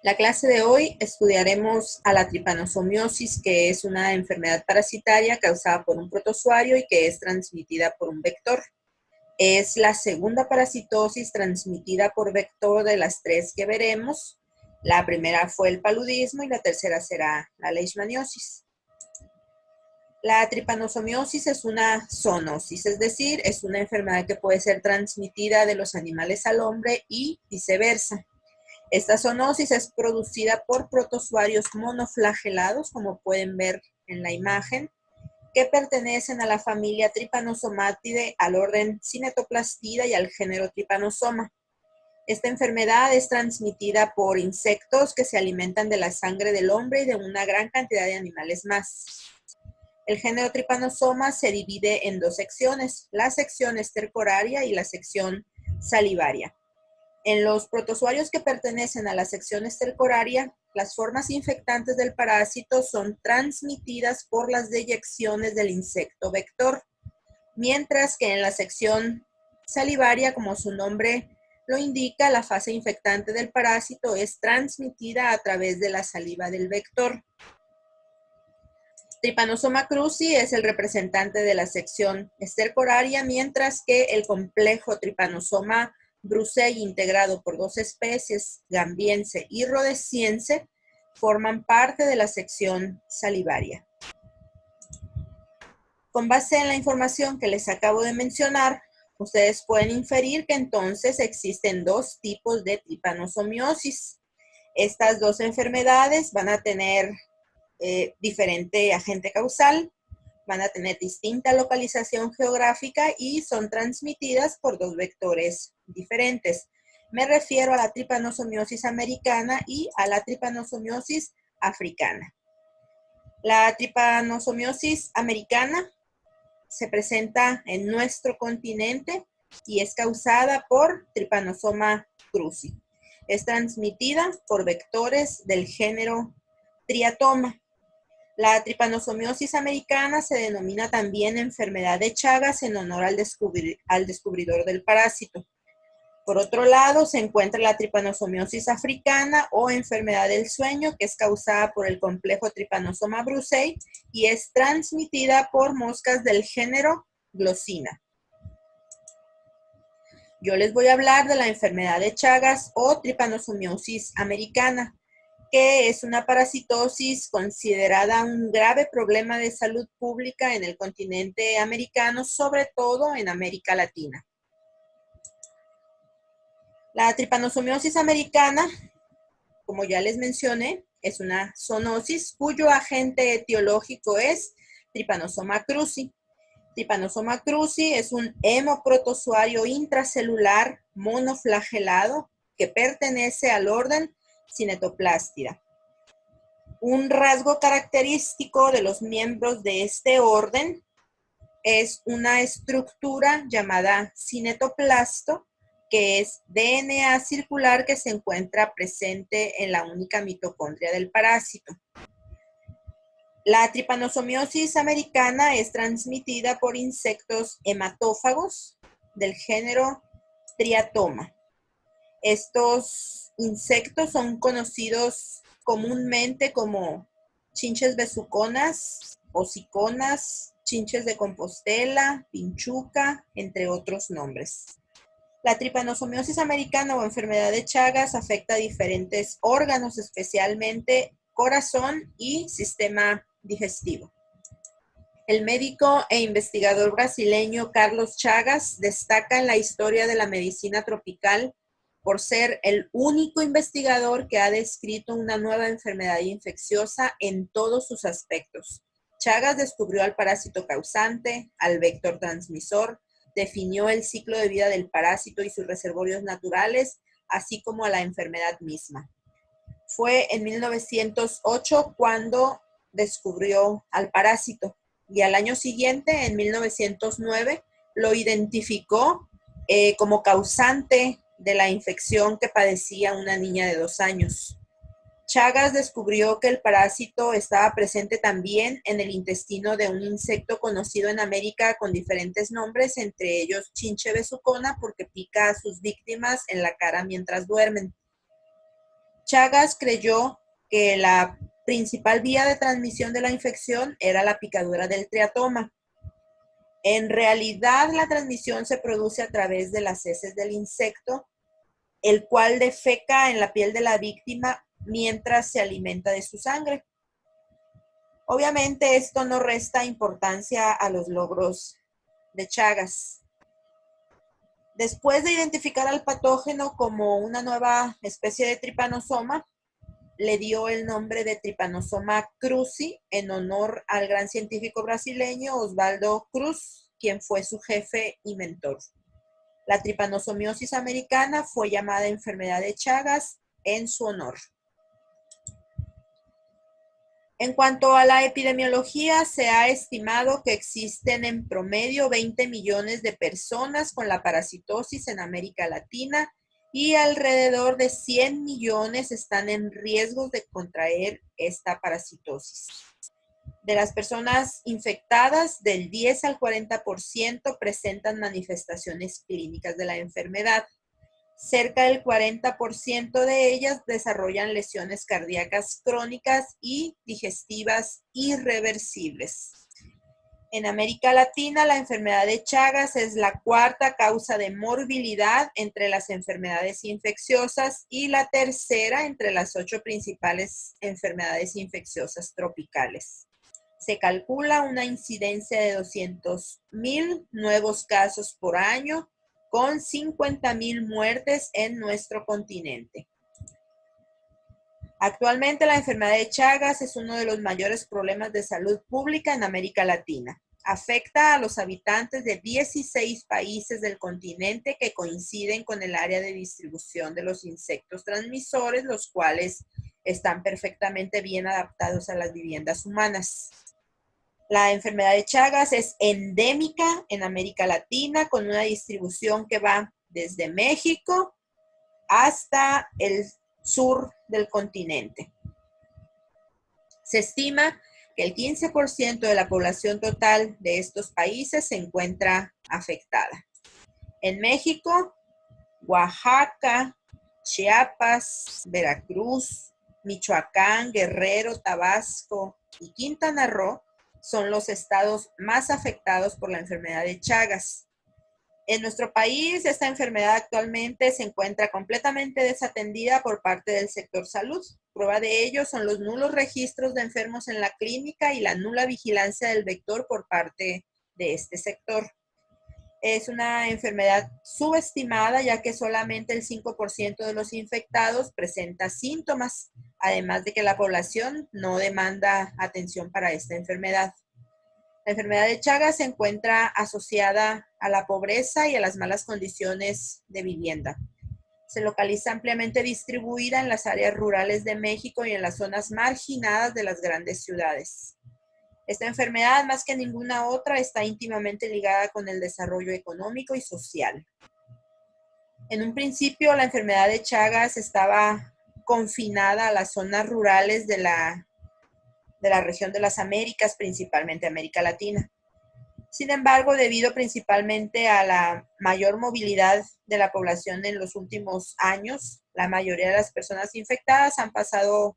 La clase de hoy estudiaremos a la tripanosomiosis, que es una enfermedad parasitaria causada por un protozoario y que es transmitida por un vector. Es la segunda parasitosis transmitida por vector de las tres que veremos. La primera fue el paludismo y la tercera será la leishmaniosis. La tripanosomiosis es una zoonosis, es decir, es una enfermedad que puede ser transmitida de los animales al hombre y viceversa. Esta zoonosis es producida por protozoarios monoflagelados, como pueden ver en la imagen, que pertenecen a la familia Trypanosomatidae, al orden Cinetoplastida y al género Trypanosoma. Esta enfermedad es transmitida por insectos que se alimentan de la sangre del hombre y de una gran cantidad de animales más. El género Trypanosoma se divide en dos secciones, la sección estercoraria y la sección salivaria. En los protozoarios que pertenecen a la sección estercoraria, las formas infectantes del parásito son transmitidas por las deyecciones del insecto vector, mientras que en la sección salivaria, como su nombre lo indica, la fase infectante del parásito es transmitida a través de la saliva del vector. Trypanosoma cruzi es el representante de la sección estercoraria, mientras que el complejo Trypanosoma brucei, integrado por dos especies, gambiense y rhodesiense, forman parte de la sección salivaria. Con base en la información que les acabo de mencionar, ustedes pueden inferir que entonces existen dos tipos de tripanosomiosis. Estas dos enfermedades van a tener diferente agente causal, van a tener distinta localización geográfica y son transmitidas por dos vectores diferentes. Me refiero a la tripanosomiosis americana y a la tripanosomiosis africana. La tripanosomiosis americana se presenta en nuestro continente y es causada por Trypanosoma cruzi. Es transmitida por vectores del género Triatoma. La tripanosomiosis americana se denomina también enfermedad de Chagas en honor al descubridor del parásito. Por otro lado, se encuentra la tripanosomiosis africana o enfermedad del sueño, que es causada por el complejo Trypanosoma brucei y es transmitida por moscas del género Glossina. Yo les voy a hablar de la enfermedad de Chagas o tripanosomiosis americana, que es una parasitosis considerada un grave problema de salud pública en el continente americano, sobre todo en América Latina. La tripanosomiosis americana, como ya les mencioné, es una zoonosis cuyo agente etiológico es Trypanosoma cruzi. Trypanosoma cruzi es un hemoprotozoario intracelular monoflagelado que pertenece al orden Cinetoplastida. Un rasgo característico de los miembros de este orden es una estructura llamada cinetoplasto, que es DNA circular que se encuentra presente en la única mitocondria del parásito. La tripanosomiosis americana es transmitida por insectos hematófagos del género Triatoma. Estos insectos son conocidos comúnmente como chinches besuconas, hociconas, chinches de Compostela, pinchuca, entre otros nombres. La tripanosomiosis americana o enfermedad de Chagas afecta a diferentes órganos, especialmente corazón y sistema digestivo. El médico e investigador brasileño Carlos Chagas destaca en la historia de la medicina tropical por ser el único investigador que ha descrito una nueva enfermedad infecciosa en todos sus aspectos. Chagas descubrió al parásito causante, al vector transmisor, definió el ciclo de vida del parásito y sus reservorios naturales, así como a la enfermedad misma. Fue en 1908 cuando descubrió al parásito y al año siguiente, en 1909, lo identificó como causante de la infección que padecía una niña de 2 años. Chagas descubrió que el parásito estaba presente también en el intestino de un insecto conocido en América con diferentes nombres, entre ellos chinche besucona, porque pica a sus víctimas en la cara mientras duermen. Chagas creyó que la principal vía de transmisión de la infección era la picadura del triatoma. En realidad, la transmisión se produce a través de las heces del insecto, el cual defeca en la piel de la víctima mientras se alimenta de su sangre. Obviamente, esto no resta importancia a los logros de Chagas. Después de identificar al patógeno como una nueva especie de tripanosoma, le dio el nombre de Trypanosoma cruzi en honor al gran científico brasileño Osvaldo Cruz, quien fue su jefe y mentor. La tripanosomiosis americana fue llamada enfermedad de Chagas en su honor. En cuanto a la epidemiología, se ha estimado que existen en promedio 20 millones de personas con la parasitosis en América Latina y alrededor de 100 millones están en riesgo de contraer esta parasitosis. De las personas infectadas, del 10 al 40% presentan manifestaciones clínicas de la enfermedad. Cerca del 40% de ellas desarrollan lesiones cardíacas crónicas y digestivas irreversibles. En América Latina, la enfermedad de Chagas es la cuarta causa de morbilidad entre las enfermedades infecciosas y la tercera entre las 8 principales enfermedades infecciosas tropicales. Se calcula una incidencia de 200,000 nuevos casos por año, con 50,000 muertes en nuestro continente. Actualmente la enfermedad de Chagas es uno de los mayores problemas de salud pública en América Latina. Afecta a los habitantes de 16 países del continente que coinciden con el área de distribución de los insectos transmisores, los cuales están perfectamente bien adaptados a las viviendas humanas. La enfermedad de Chagas es endémica en América Latina con una distribución que va desde México hasta el sur del continente. Se estima que el 15% de la población total de estos países se encuentra afectada. En México, Oaxaca, Chiapas, Veracruz, Michoacán, Guerrero, Tabasco y Quintana Roo son los estados más afectados por la enfermedad de Chagas. En nuestro país, esta enfermedad actualmente se encuentra completamente desatendida por parte del sector salud. Prueba de ello son los nulos registros de enfermos en la clínica y la nula vigilancia del vector por parte de este sector. Es una enfermedad subestimada, ya que solamente el 5% de los infectados presenta síntomas, además de que la población no demanda atención para esta enfermedad. La enfermedad de Chagas se encuentra asociada a la pobreza y a las malas condiciones de vivienda. Se localiza ampliamente distribuida en las áreas rurales de México y en las zonas marginadas de las grandes ciudades. Esta enfermedad, más que ninguna otra, está íntimamente ligada con el desarrollo económico y social. En un principio, la enfermedad de Chagas estaba confinada a las zonas rurales de la región de las Américas, principalmente América Latina. Sin embargo, debido principalmente a la mayor movilidad de la población en los últimos años, la mayoría de las personas infectadas han pasado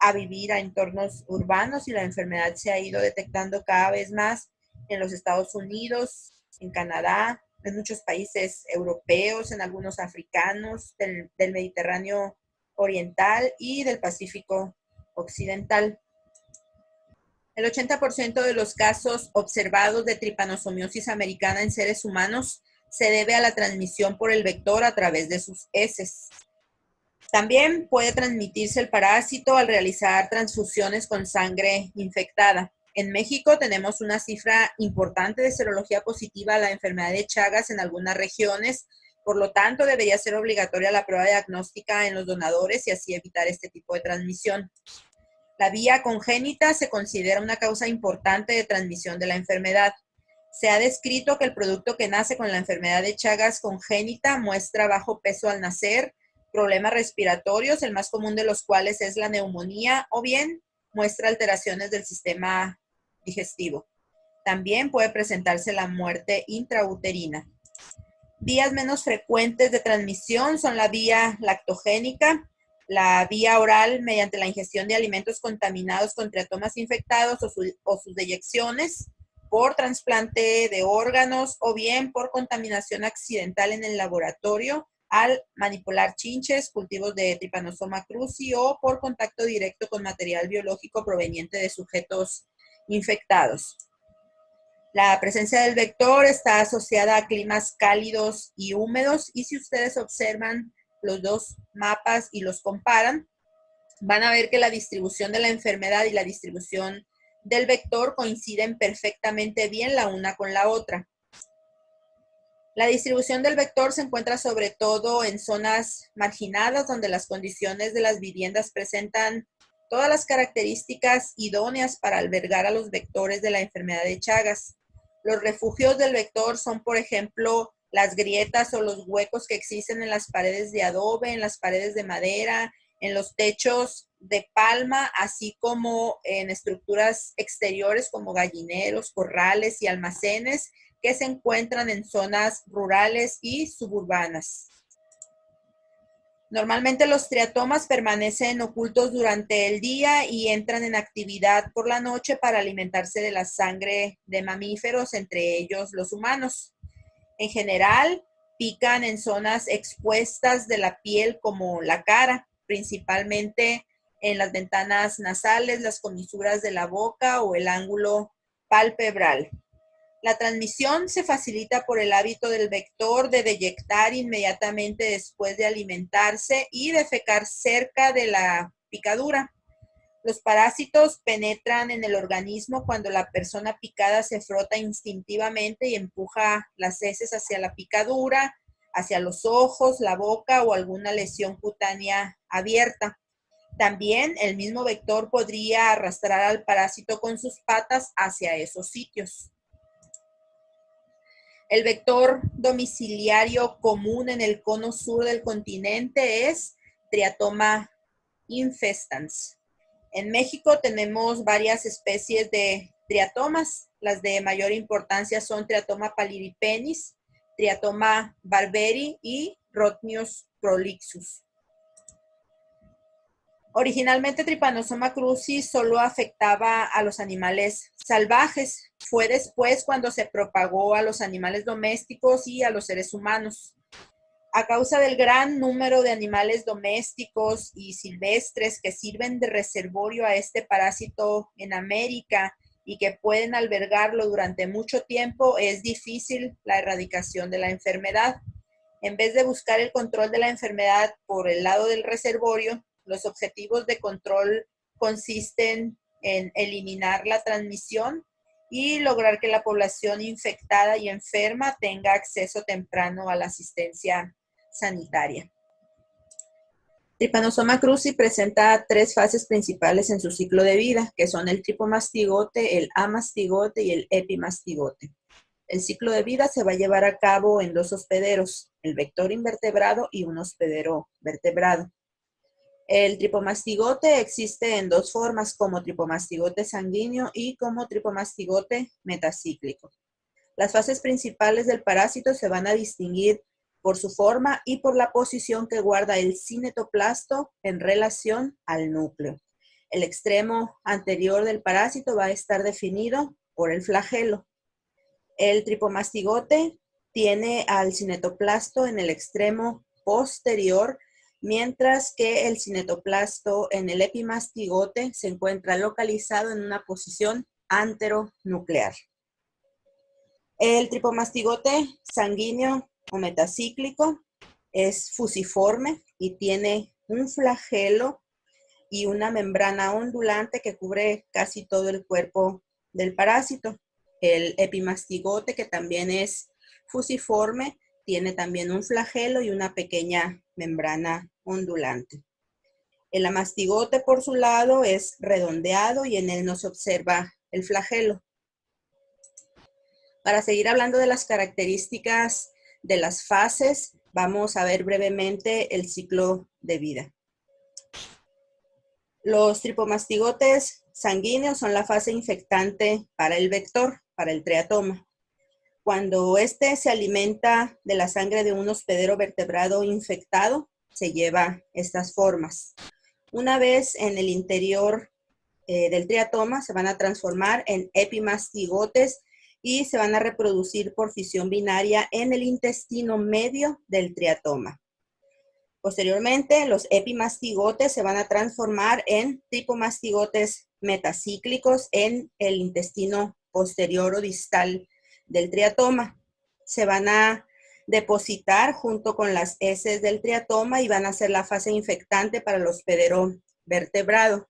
a vivir a entornos urbanos y la enfermedad se ha ido detectando cada vez más en los Estados Unidos, en Canadá, en muchos países europeos, en algunos africanos, del Mediterráneo oriental y del Pacífico occidental. El 80% de los casos observados de tripanosomiosis americana en seres humanos se debe a la transmisión por el vector a través de sus heces. También puede transmitirse el parásito al realizar transfusiones con sangre infectada. En México tenemos una cifra importante de serología positiva a la enfermedad de Chagas en algunas regiones, por lo tanto debería ser obligatoria la prueba diagnóstica en los donadores y así evitar este tipo de transmisión. La vía congénita se considera una causa importante de transmisión de la enfermedad. Se ha descrito que el producto que nace con la enfermedad de Chagas congénita muestra bajo peso al nacer, problemas respiratorios, el más común de los cuales es la neumonía, o bien muestra alteraciones del sistema digestivo. También puede presentarse la muerte intrauterina. Vías menos frecuentes de transmisión son la vía lactogénica, la vía oral mediante la ingestión de alimentos contaminados con triatomas infectados o sus deyecciones, por trasplante de órganos o bien por contaminación accidental en el laboratorio al manipular chinches, cultivos de Trypanosoma cruzi o por contacto directo con material biológico proveniente de sujetos infectados. La presencia del vector está asociada a climas cálidos y húmedos, y si ustedes observan los dos mapas y los comparan, van a ver que la distribución de la enfermedad y la distribución del vector coinciden perfectamente bien la una con la otra. La distribución del vector se encuentra sobre todo en zonas marginadas, donde las condiciones de las viviendas presentan todas las características idóneas para albergar a los vectores de la enfermedad de Chagas. Los refugios del vector son, por ejemplo, las grietas o los huecos que existen en las paredes de adobe, en las paredes de madera, en los techos de palma, así como en estructuras exteriores como gallineros, corrales y almacenes que se encuentran en zonas rurales y suburbanas. Normalmente los triatomas permanecen ocultos durante el día y entran en actividad por la noche para alimentarse de la sangre de mamíferos, entre ellos los humanos. En general, pican en zonas expuestas de la piel como la cara, principalmente en las ventanas nasales, las comisuras de la boca o el ángulo palpebral. La transmisión se facilita por el hábito del vector de deyectar inmediatamente después de alimentarse y defecar cerca de la picadura. Los parásitos penetran en el organismo cuando la persona picada se frota instintivamente y empuja las heces hacia la picadura, hacia los ojos, la boca o alguna lesión cutánea abierta. También el mismo vector podría arrastrar al parásito con sus patas hacia esos sitios. El vector domiciliario común en el cono sur del continente es Triatoma infestans. En México tenemos varias especies de triatomas. Las de mayor importancia son Triatoma pallidippenis, Triatoma barberi y Rotmius prolixus. Originalmente Trypanosoma cruzi solo afectaba a los animales salvajes. Fue después cuando se propagó a los animales domésticos y a los seres humanos. A causa del gran número de animales domésticos y silvestres que sirven de reservorio a este parásito en América y que pueden albergarlo durante mucho tiempo, es difícil la erradicación de la enfermedad. En vez de buscar el control de la enfermedad por el lado del reservorio, los objetivos de control consisten en eliminar la transmisión y lograr que la población infectada y enferma tenga acceso temprano a la asistencia sanitaria. Trypanosoma cruzi presenta tres fases principales en su ciclo de vida, que son el tripomastigote, el amastigote y el epimastigote. El ciclo de vida se va a llevar a cabo en dos hospederos, el vector invertebrado y un hospedero vertebrado. El tripomastigote existe en dos formas, como tripomastigote sanguíneo y como tripomastigote metacíclico. Las fases principales del parásito se van a distinguir por su forma y por la posición que guarda el cinetoplasto en relación al núcleo. El extremo anterior del parásito va a estar definido por el flagelo. El tripomastigote tiene al cinetoplasto en el extremo posterior, mientras que el cinetoplasto en el epimastigote se encuentra localizado en una posición anteronuclear. El tripomastigote sanguíneo o metacíclico es fusiforme y tiene un flagelo y una membrana ondulante que cubre casi todo el cuerpo del parásito. El epimastigote, que también es fusiforme, tiene también un flagelo y una pequeña membrana ondulante. El amastigote, por su lado, es redondeado y en él no se observa el flagelo. Para seguir hablando de las características de las fases, vamos a ver brevemente el ciclo de vida. Los tripomastigotes sanguíneos son la fase infectante para el vector, para el triatoma. Cuando éste se alimenta de la sangre de un hospedero vertebrado infectado, se lleva estas formas. Una vez en el interior del triatoma se van a transformar en epimastigotes y se van a reproducir por fisión binaria en el intestino medio del triatoma. Posteriormente, los epimastigotes se van a transformar en tripomastigotes metacíclicos en el intestino posterior o distal del triatoma. Se van a depositar junto con las heces del triatoma y van a ser la fase infectante para el hospedero vertebrado.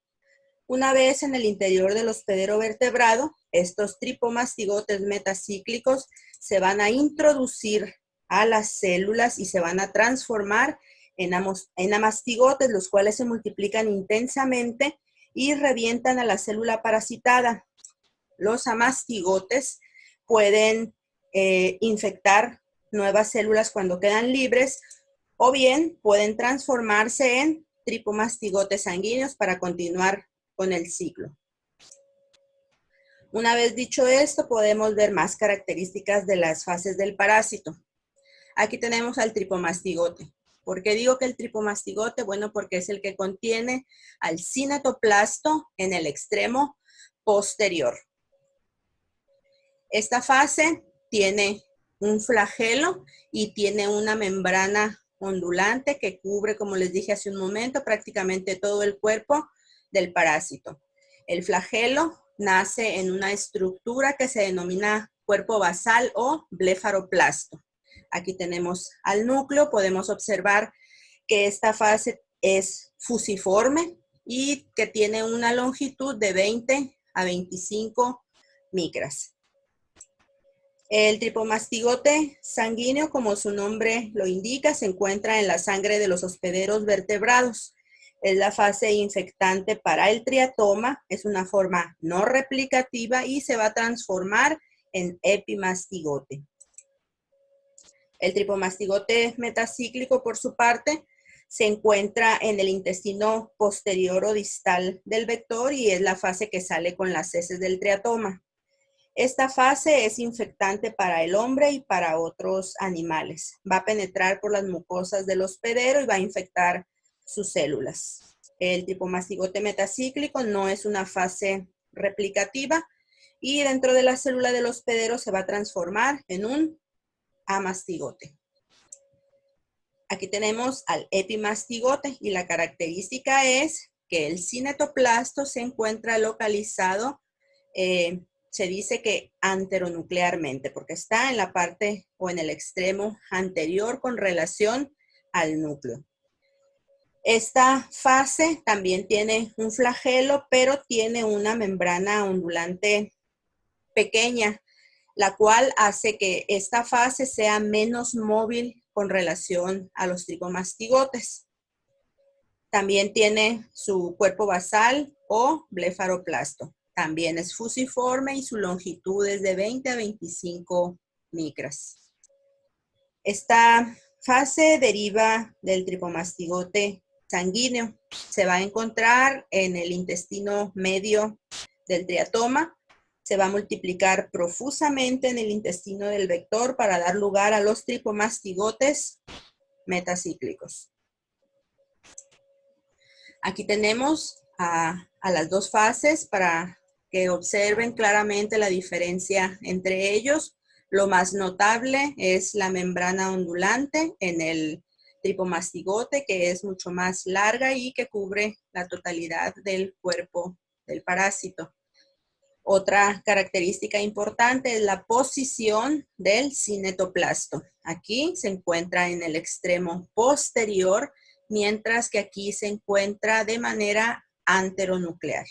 Una vez en el interior del hospedero vertebrado, estos tripomastigotes metacíclicos se van a introducir a las células y se van a transformar en amastigotes, los cuales se multiplican intensamente y revientan a la célula parasitada. Los amastigotes pueden infectar nuevas células cuando quedan libres, o bien pueden transformarse en tripomastigotes sanguíneos para continuar con el ciclo. Una vez dicho esto, podemos ver más características de las fases del parásito. Aquí tenemos al tripomastigote. ¿Por qué digo que el tripomastigote? Bueno, porque es el que contiene al cinetoplasto en el extremo posterior. Esta fase tiene un flagelo y tiene una membrana ondulante que cubre, como les dije hace un momento, prácticamente todo el cuerpo del parásito. El flagelo nace en una estructura que se denomina cuerpo basal o blefaroplasto. Aquí tenemos al núcleo, podemos observar que esta fase es fusiforme y que tiene una longitud de 20 a 25 micras. El tripomastigote sanguíneo, como su nombre lo indica, se encuentra en la sangre de los hospederos vertebrados. Es la fase infectante para el triatoma, es una forma no replicativa y se va a transformar en epimastigote. El tripomastigote metacíclico, por su parte, se encuentra en el intestino posterior o distal del vector y es la fase que sale con las heces del triatoma. Esta fase es infectante para el hombre y para otros animales. Va a penetrar por las mucosas del hospedero y va a infectar sus células. El tripomastigote metacíclico no es una fase replicativa y dentro de la célula del hospedero se va a transformar en un amastigote. Aquí tenemos al epimastigote y la característica es que el cinetoplasto se encuentra localizado, se dice que anteronuclearmente, porque está en la parte o en el extremo anterior con relación al núcleo. Esta fase también tiene un flagelo, pero tiene una membrana ondulante pequeña, la cual hace que esta fase sea menos móvil con relación a los tripomastigotes. También tiene su cuerpo basal o blefaroplasto. También es fusiforme y su longitud es de 20 a 25 micras. Esta fase deriva del tripomastigote sanguíneo. Se va a encontrar en el intestino medio del triatoma. Se va a multiplicar profusamente en el intestino del vector para dar lugar a los tripomastigotes metacíclicos. Aquí tenemos a las dos fases para que observen claramente la diferencia entre ellos. Lo más notable es la membrana ondulante en el tripomastigote, que es mucho más larga y que cubre la totalidad del cuerpo del parásito. Otra característica importante es la posición del cinetoplasto. Aquí se encuentra en el extremo posterior, mientras que aquí se encuentra de manera anteronuclear.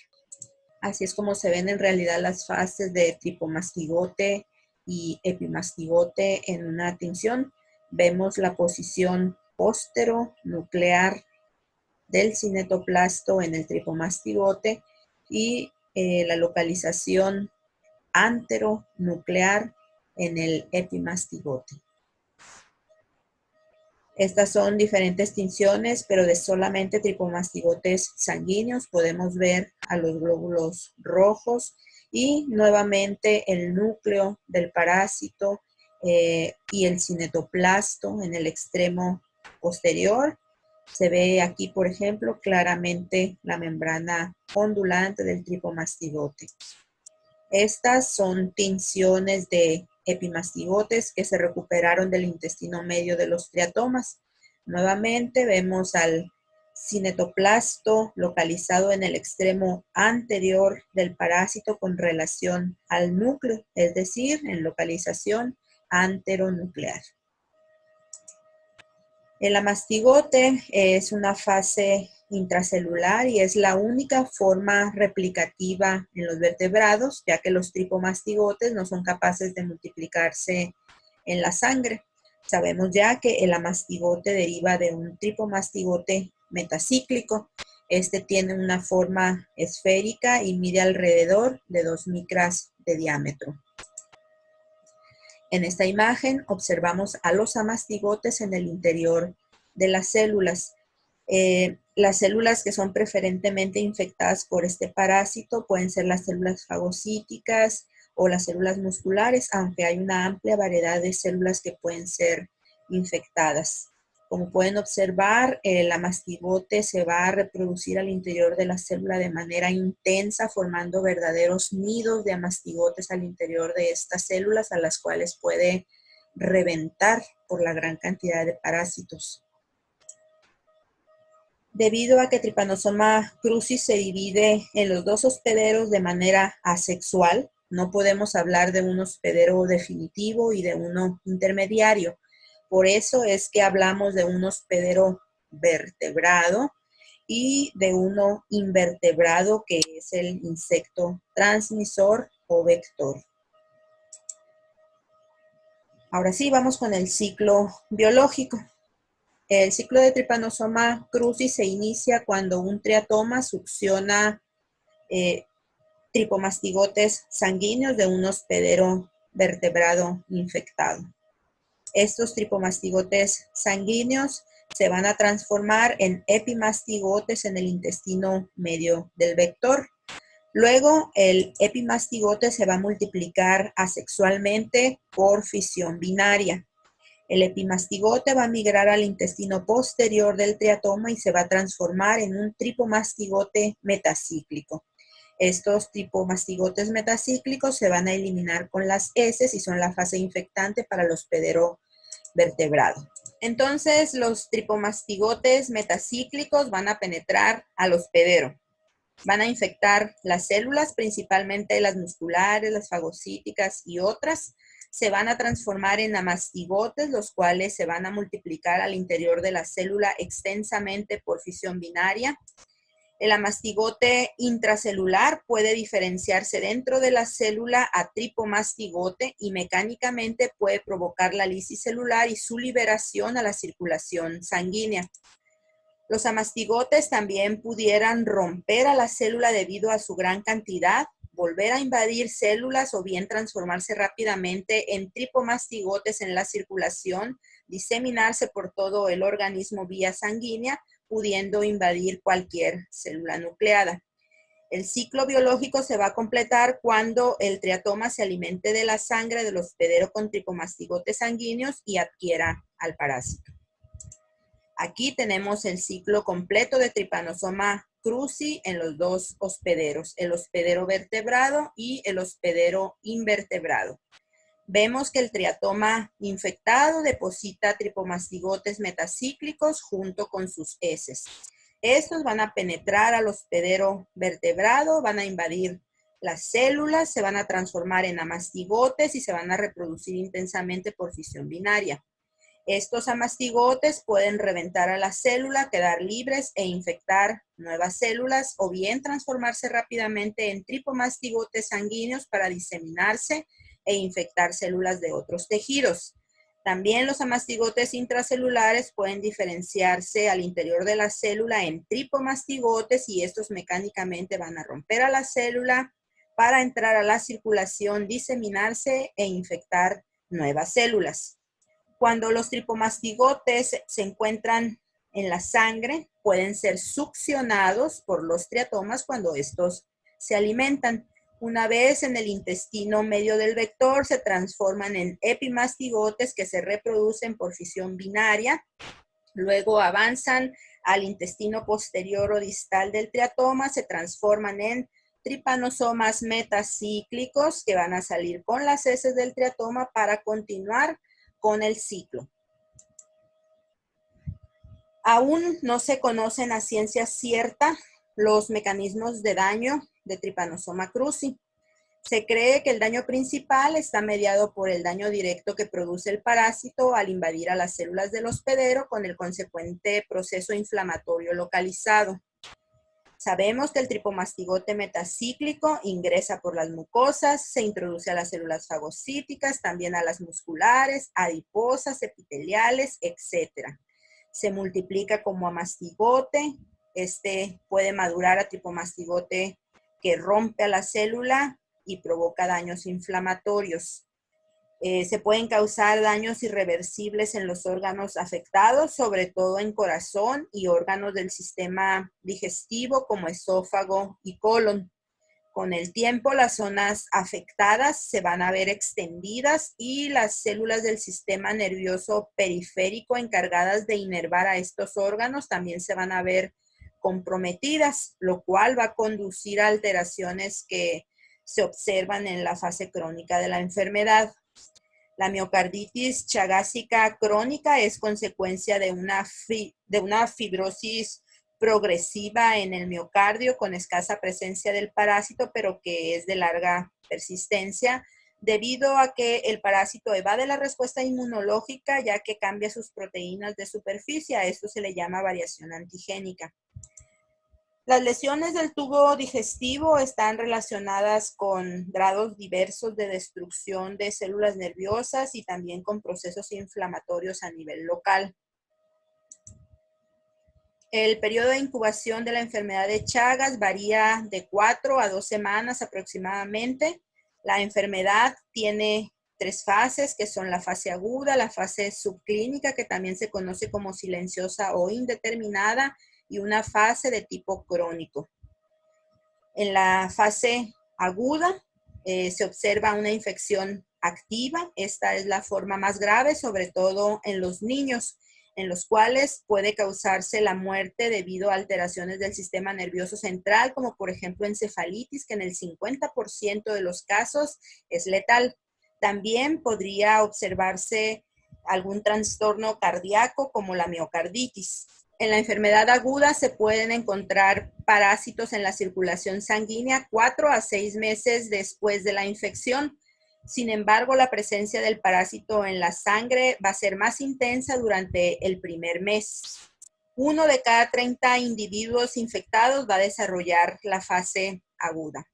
Así es como se ven en realidad las fases de tripomastigote y epimastigote en una tinción. Vemos la posición posteronuclear del cinetoplasto en el tripomastigote y la localización anteronuclear en el epimastigote. Estas son diferentes tinciones, pero de solamente tripomastigotes sanguíneos podemos ver a los glóbulos rojos y nuevamente el núcleo del parásito y el cinetoplasto en el extremo posterior Se ve aquí, por ejemplo, claramente la membrana ondulante del tripomastigote. Estas son tinciones de epimastigotes que se recuperaron del intestino medio de los triatomas. Nuevamente vemos al cinetoplasto localizado en el extremo anterior del parásito con relación al núcleo, es decir, en localización anteronuclear. El amastigote es una fase intracelular y es la única forma replicativa en los vertebrados, ya que los tripomastigotes no son capaces de multiplicarse en la sangre. Sabemos ya que el amastigote deriva de un tripomastigote metacíclico. Este tiene una forma esférica y mide alrededor de 2 micras de diámetro. En esta imagen observamos a los amastigotes en el interior de las células. Las células que son preferentemente infectadas por este parásito pueden ser las células fagocíticas o las células musculares, aunque hay una amplia variedad de células que pueden ser infectadas. Como pueden observar, el amastigote se va a reproducir al interior de la célula de manera intensa, formando verdaderos nidos de amastigotes al interior de estas células, a las cuales puede reventar por la gran cantidad de parásitos. Debido a que Trypanosoma cruzi se divide en los dos hospederos de manera asexual, no podemos hablar de un hospedero definitivo y de uno intermediario. Por eso es que hablamos de un hospedero vertebrado y de uno invertebrado, que es el insecto transmisor o vector. Ahora sí, vamos con el ciclo biológico. El ciclo de Trypanosoma cruzi se inicia cuando un triatoma succiona tripomastigotes sanguíneos de un hospedero vertebrado infectado. Estos tripomastigotes sanguíneos se van a transformar en epimastigotes en el intestino medio del vector. Luego, el epimastigote se va a multiplicar asexualmente por fisión binaria. El epimastigote va a migrar al intestino posterior del triatoma y se va a transformar en un tripomastigote metacíclico. Estos tripomastigotes metacíclicos se van a eliminar con las heces y son la fase infectante para el hospedero vertebrado. Entonces, los tripomastigotes metacíclicos van a penetrar al hospedero. Van a infectar las células, principalmente las musculares, las fagocíticas y otras. Se van a transformar en amastigotes, los cuales se van a multiplicar al interior de la célula extensamente por fisión binaria. El amastigote intracelular puede diferenciarse dentro de la célula a tripomastigote y mecánicamente puede provocar la lisis celular y su liberación a la circulación sanguínea. Los amastigotes también pudieran romper a la célula debido a su gran cantidad, volver a invadir células o bien transformarse rápidamente en tripomastigotes en la circulación, diseminarse por todo el organismo vía sanguínea, pudiendo invadir cualquier célula nucleada. El ciclo biológico se va a completar cuando el triatoma se alimente de la sangre del hospedero con tripomastigotes sanguíneos y adquiera al parásito. Aquí tenemos el ciclo completo de Trypanosoma cruzi en los dos hospederos, el hospedero vertebrado y el hospedero invertebrado. Vemos que el triatoma infectado deposita tripomastigotes metacíclicos junto con sus heces. Estos van a penetrar al hospedero vertebrado, van a invadir las células, se van a transformar en amastigotes y se van a reproducir intensamente por fisión binaria. Estos amastigotes pueden reventar a la célula, quedar libres e infectar nuevas células o bien transformarse rápidamente en tripomastigotes sanguíneos para diseminarse e infectar células de otros tejidos. También los amastigotes intracelulares pueden diferenciarse al interior de la célula en tripomastigotes y estos mecánicamente van a romper a la célula para entrar a la circulación, diseminarse e infectar nuevas células. Cuando los tripomastigotes se encuentran en la sangre, pueden ser succionados por los triatomas cuando estos se alimentan. Una vez en el intestino medio del vector, se transforman en epimastigotes que se reproducen por fisión binaria. Luego avanzan al intestino posterior o distal del triatoma, se transforman en tripanosomas metacíclicos que van a salir con las heces del triatoma para continuar con el ciclo. Aún no se conocen a ciencia cierta los mecanismos de daño de Trypanosoma cruzi. Se cree que el daño principal está mediado por el daño directo que produce el parásito al invadir a las células del hospedero con el consecuente proceso inflamatorio localizado. Sabemos que el tripomastigote metacíclico ingresa por las mucosas, se introduce a las células fagocíticas, también a las musculares, adiposas, epiteliales, etc. Se multiplica como amastigote. Este puede madurar a tripomastigote que rompe a la célula y provoca daños inflamatorios. Se pueden causar daños irreversibles en los órganos afectados, sobre todo en corazón y órganos del sistema digestivo como esófago y colon. Con el tiempo, las zonas afectadas se van a ver extendidas y las células del sistema nervioso periférico encargadas de inervar a estos órganos también se van a ver comprometidas, lo cual va a conducir a alteraciones que se observan en la fase crónica de la enfermedad. La miocarditis chagásica crónica es consecuencia de una fibrosis progresiva en el miocardio con escasa presencia del parásito, pero que es de larga persistencia, debido a que el parásito evade la respuesta inmunológica, ya que cambia sus proteínas de superficie. A esto se le llama variación antigénica. Las lesiones del tubo digestivo están relacionadas con grados diversos de destrucción de células nerviosas y también con procesos inflamatorios a nivel local. El periodo de incubación de la enfermedad de Chagas varía de 4 a 2 semanas aproximadamente. La enfermedad tiene 3 fases, que son la fase aguda, la fase subclínica, que también se conoce como silenciosa o indeterminada, y una fase de tipo crónico. En la fase aguda se observa una infección activa. Esta es la forma más grave, sobre todo en los niños, en los cuales puede causarse la muerte debido a alteraciones del sistema nervioso central, como por ejemplo encefalitis, que en el 50% de los casos es letal. También podría observarse algún trastorno cardíaco como la miocarditis. En la enfermedad aguda se pueden encontrar parásitos en la circulación sanguínea 4 a 6 meses después de la infección. Sin embargo, la presencia del parásito en la sangre va a ser más intensa durante el primer mes. 1 de cada 30 individuos infectados va a desarrollar la fase aguda.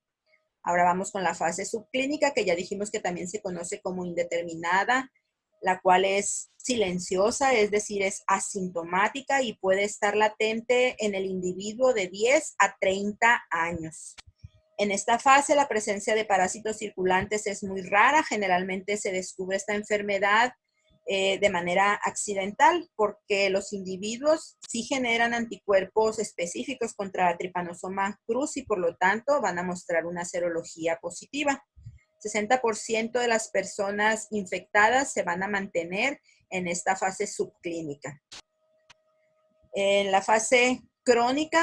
Ahora vamos con la fase subclínica, que ya dijimos que también se conoce como indeterminada, la cual es silenciosa, es decir, es asintomática y puede estar latente en el individuo de 10 a 30 años. En esta fase, la presencia de parásitos circulantes es muy rara. Generalmente se descubre esta enfermedad de manera accidental, porque los individuos sí generan anticuerpos específicos contra Trypanosoma cruzi y por lo tanto van a mostrar una serología positiva. 60% de las personas infectadas se van a mantener en esta fase subclínica. En la fase crónica,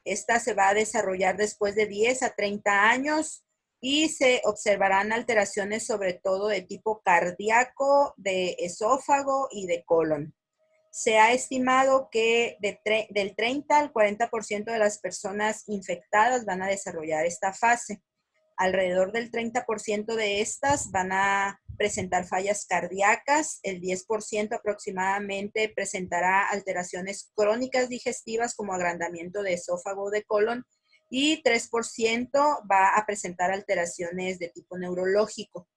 esta se va a desarrollar después de 10 a 30 años y se observarán alteraciones sobre todo de tipo cardíaco, de esófago y de colon. Se ha estimado que del 30 al 40% de las personas infectadas van a desarrollar esta fase. Alrededor del 30% de estas van a presentar fallas cardíacas, el 10% aproximadamente presentará alteraciones crónicas digestivas como agrandamiento de esófago o de colon y 3% va a presentar alteraciones de tipo neurológico.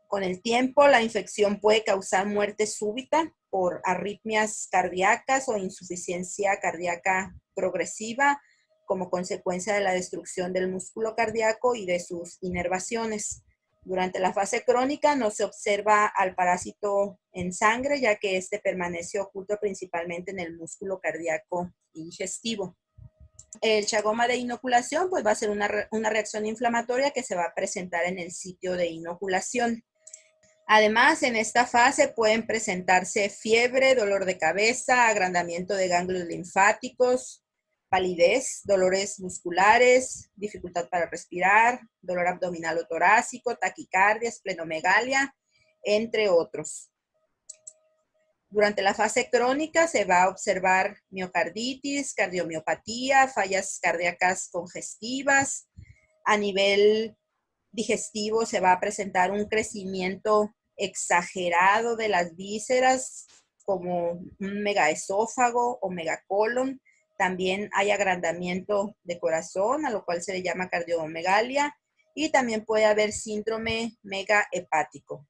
Con el tiempo, la infección puede causar muerte súbita por arritmias cardíacas o insuficiencia cardíaca progresiva, como consecuencia de la destrucción del músculo cardíaco y de sus inervaciones. Durante la fase crónica no se observa al parásito en sangre, ya que este permanece oculto principalmente en el músculo cardíaco y digestivo. El chagoma de inoculación pues va a ser una reacción inflamatoria que se va a presentar en el sitio de inoculación. Además, en esta fase pueden presentarse fiebre, dolor de cabeza, agrandamiento de ganglios linfáticos, palidez, dolores musculares, dificultad para respirar, dolor abdominal o torácico, taquicardia, esplenomegalia, entre otros. Durante la fase crónica se va a observar miocarditis, cardiomiopatía, fallas cardíacas congestivas. A nivel digestivo se va a presentar un crecimiento exagerado de las vísceras, como un megaesófago o megacolon. También hay agrandamiento de corazón, a lo cual se le llama cardiomegalia, y también puede haber síndrome megahepático.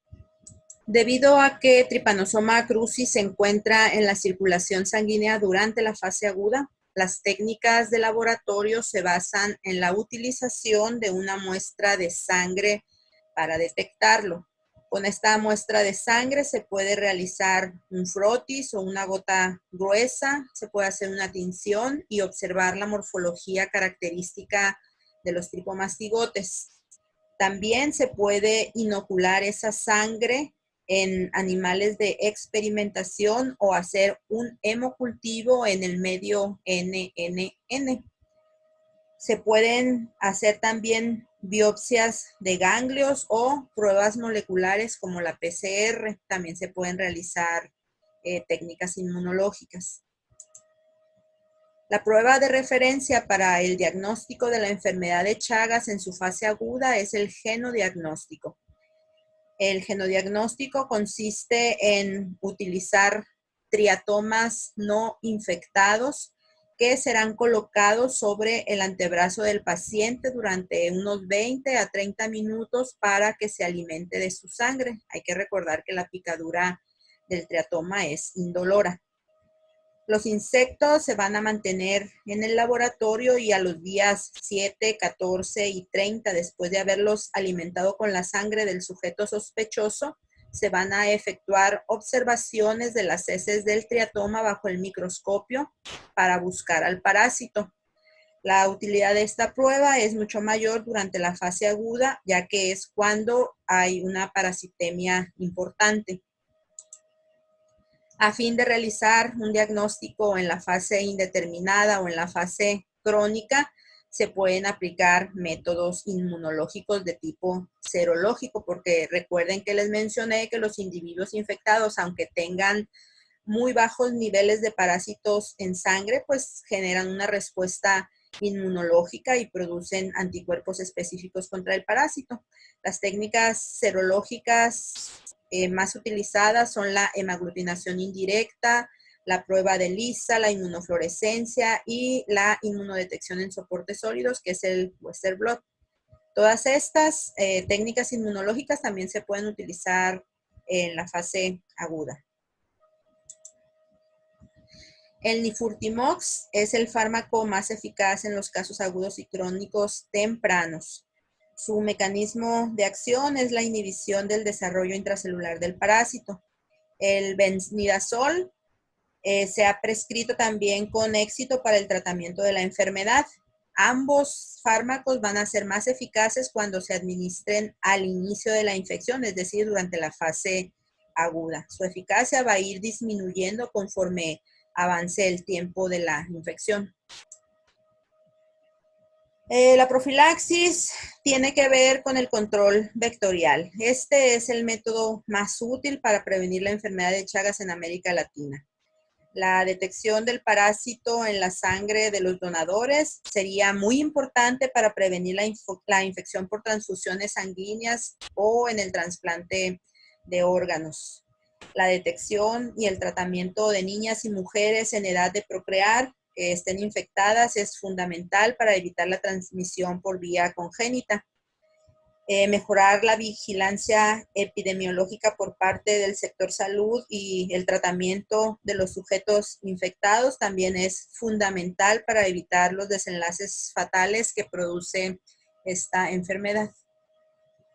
Debido a que Trypanosoma cruzi se encuentra en la circulación sanguínea durante la fase aguda, las técnicas de laboratorio se basan en la utilización de una muestra de sangre para detectarlo. Con esta muestra de sangre se puede realizar un frotis o una gota gruesa, se puede hacer una tinción y observar la morfología característica de los tripomastigotes. También se puede inocular esa sangre en animales de experimentación o hacer un hemocultivo en el medio NNN. Se pueden hacer también biopsias de ganglios o pruebas moleculares como la PCR. También se pueden realizar técnicas inmunológicas. La prueba de referencia para el diagnóstico de la enfermedad de Chagas en su fase aguda es el genodiagnóstico. El genodiagnóstico consiste en utilizar triatomas no infectados que serán colocados sobre el antebrazo del paciente durante unos 20 a 30 minutos para que se alimente de su sangre. Hay que recordar que la picadura del triatoma es indolora. Los insectos se van a mantener en el laboratorio y a los días 7, 14 y 30, después de haberlos alimentado con la sangre del sujeto sospechoso, se van a efectuar observaciones de las heces del triatoma bajo el microscopio para buscar al parásito. La utilidad de esta prueba es mucho mayor durante la fase aguda, ya que es cuando hay una parasitemia importante. A fin de realizar un diagnóstico en la fase indeterminada o en la fase crónica, se pueden aplicar métodos inmunológicos de tipo serológico, porque recuerden que les mencioné que los individuos infectados, aunque tengan muy bajos niveles de parásitos en sangre, pues generan una respuesta inmunológica y producen anticuerpos específicos contra el parásito. Las técnicas serológicas más utilizadas son la hemaglutinación indirecta, la prueba de ELISA, la inmunofluorescencia y la inmunodetección en soportes sólidos, que es el Western blot. Todas estas técnicas inmunológicas también se pueden utilizar en la fase aguda. El Nifurtimox es el fármaco más eficaz en los casos agudos y crónicos tempranos. Su mecanismo de acción es la inhibición del desarrollo intracelular del parásito. El benzimidazol se ha prescrito también con éxito para el tratamiento de la enfermedad. Ambos fármacos van a ser más eficaces cuando se administren al inicio de la infección, es decir, durante la fase aguda. Su eficacia va a ir disminuyendo conforme avance el tiempo de la infección. La profilaxis tiene que ver con el control vectorial. Este es el método más útil para prevenir la enfermedad de Chagas en América Latina. La detección del parásito en la sangre de los donadores sería muy importante para prevenir la infección por transfusiones sanguíneas o en el trasplante de órganos. La detección y el tratamiento de niñas y mujeres en edad de procrear que estén infectadas es fundamental para evitar la transmisión por vía congénita. Mejorar la vigilancia epidemiológica por parte del sector salud y el tratamiento de los sujetos infectados también es fundamental para evitar los desenlaces fatales que produce esta enfermedad.